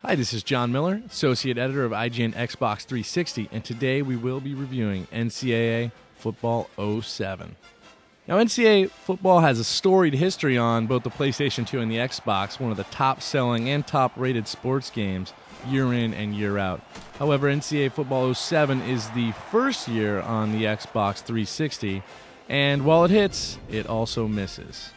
Hi, this is John Miller, Associate Editor of IGN Xbox 360, and today we will be reviewing NCAA Football 07. Now, NCAA football has a storied history on both the PlayStation 2 and the Xbox, one of the top-selling and top-rated sports games year in and year out. However, NCAA Football 07 is the first year on the Xbox 360, and while it hits, it also misses.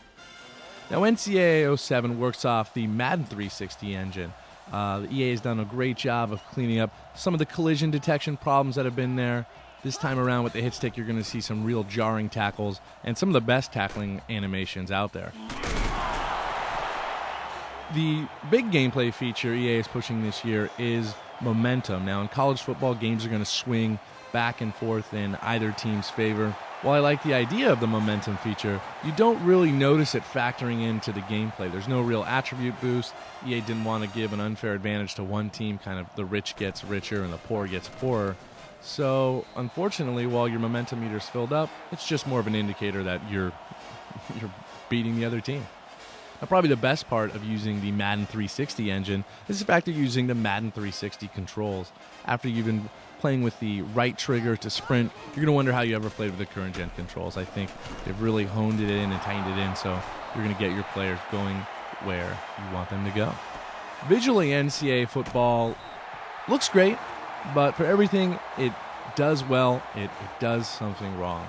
Now, NCAA 07 works off the Madden 360 engine. The EA has done a great job of cleaning up some of the collision detection problems that have been there. This time around with the hit stick, you're going to see some real jarring tackles and some of the best tackling animations out there. The big gameplay feature EA is pushing this year is momentum. Now, in college football, games are going to swing back and forth in either team's favor. While I like the idea of the momentum feature, you don't really notice it factoring into the gameplay. There's no real attribute boost. EA didn't want to give an unfair advantage to one team, kind of the rich gets richer and the poor gets poorer. So, unfortunately, while your momentum meter's filled up, it's just more of an indicator that you're beating the other team. Now, probably the best part of using the Madden 360 engine is the fact that you're using the Madden 360 controls. After you've been playing with the right trigger to sprint, you're going to wonder how you ever played with the current gen controls. I think they've really honed it in and tightened it in, so you're going to get your players going where you want them to go. Visually, NCAA football looks great, but for everything it does well, it does something wrong.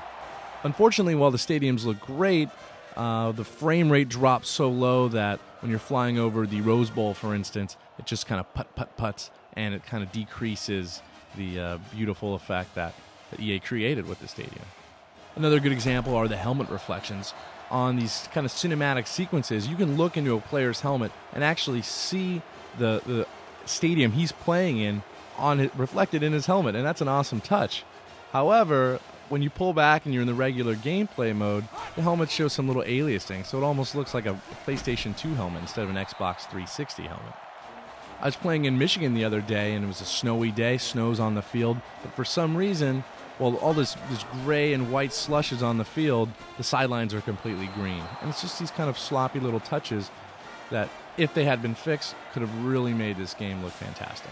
Unfortunately, while the stadiums look great, the frame rate drops so low that when you're flying over the Rose Bowl, for instance, it just kind of puts, and it kind of decreases the beautiful effect that EA created with the stadium. Another good example are the helmet reflections. On these kind of cinematic sequences, you can look into a player's helmet and actually see the stadium he's playing in reflected in his helmet, and that's an awesome touch. However, when you pull back and you're in the regular gameplay mode, the helmet shows some little aliasing, so it almost looks like a PlayStation 2 helmet instead of an Xbox 360 helmet. I was playing in Michigan the other day, and it was a snowy day, snow's on the field, but for some reason, while all this gray and white slush is on the field, the sidelines are completely green. And it's just these kind of sloppy little touches that, if they had been fixed, could have really made this game look fantastic.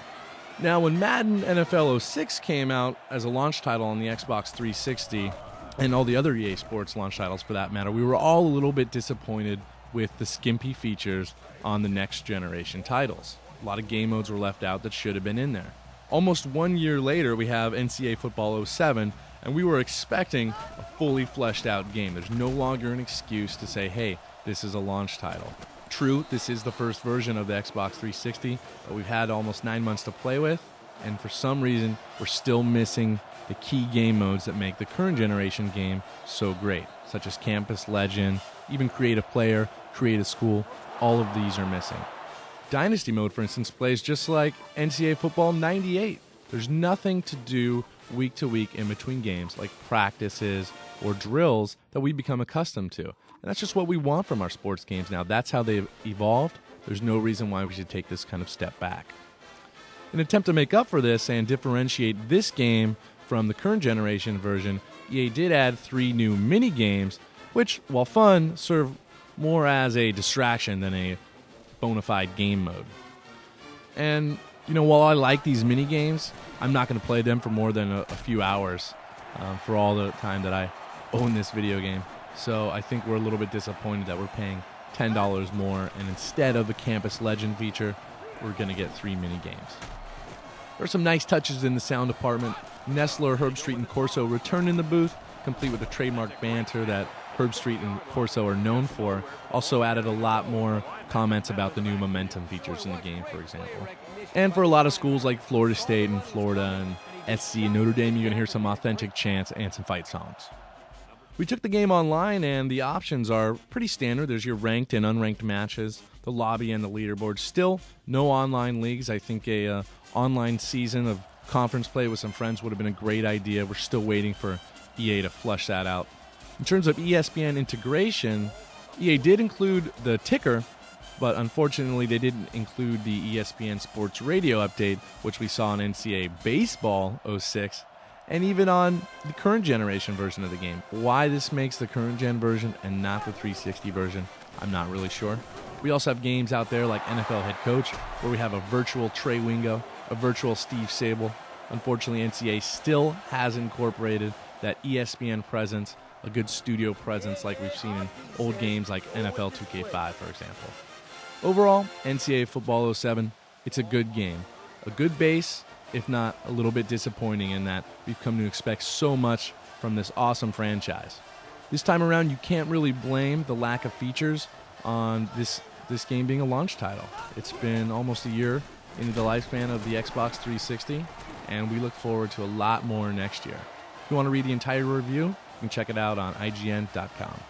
Now, when Madden NFL 06 came out as a launch title on the Xbox 360, and all the other EA Sports launch titles for that matter, we were all a little bit disappointed with the skimpy features on the next generation titles. A lot of game modes were left out that should have been in there. Almost 1 year later, we have NCAA Football 07, and we were expecting a fully fleshed out game. There's no longer an excuse to say, hey, this is a launch title. True, this is the first version of the Xbox 360, but we've had almost 9 months to play with, and for some reason, we're still missing the key game modes that make the current generation game so great, such as Campus Legend, even Create a Player, Create a School. All of these are missing. Dynasty mode, for instance, plays just like NCAA Football 98. There's nothing to do week to week in between games, like practices or drills that we become accustomed to. And that's just what we want from our sports games now. That's how they've evolved. There's no reason why we should take this kind of step back. In an attempt to make up for this and differentiate this game from the current generation version, EA did add 3 new mini games, which, while fun, serve more as a distraction than a bona fide game mode. And, while I like these mini games, I'm not going to play them for more than a few hours for all the time that I own this video game. So I think we're a little bit disappointed that we're paying $10 more, and instead of the Campus Legend feature, we're going to get 3 mini games. There are some nice touches in the sound department. Nestler, Herbstreit, and Corso return in the booth, complete with the trademark banter that Herbstreit and Corso are known for. Also added a lot more comments about the new momentum features in the game, for example. And for a lot of schools like Florida State and Florida and SC and Notre Dame, you're going to hear some authentic chants and some fight songs. We took the game online, and the options are pretty standard. There's your ranked and unranked matches, the lobby, and the leaderboard. Still, no online leagues. I think a online season of conference play with some friends would have been a great idea. We're still waiting for EA to flush that out. In terms of ESPN integration, EA did include the ticker, but unfortunately they didn't include the ESPN Sports Radio update, which we saw in NCAA Baseball 06, and even on the current generation version of the game. Why this makes the current gen version and not the 360 version, I'm not really sure. We also have games out there like NFL Head Coach, where we have a virtual Trey Wingo, a virtual Steve Sable. Unfortunately, NCAA still has incorporated that ESPN presence, a good studio presence like we've seen in old games like NFL 2K5, for example. Overall, NCAA Football 07, it's a good game. A good base, if not a little bit disappointing in that we've come to expect so much from this awesome franchise. This time around, you can't really blame the lack of features on this game being a launch title. It's been almost a year into the lifespan of the Xbox 360, and we look forward to a lot more next year. If you want to read the entire review, you can check it out on IGN.com.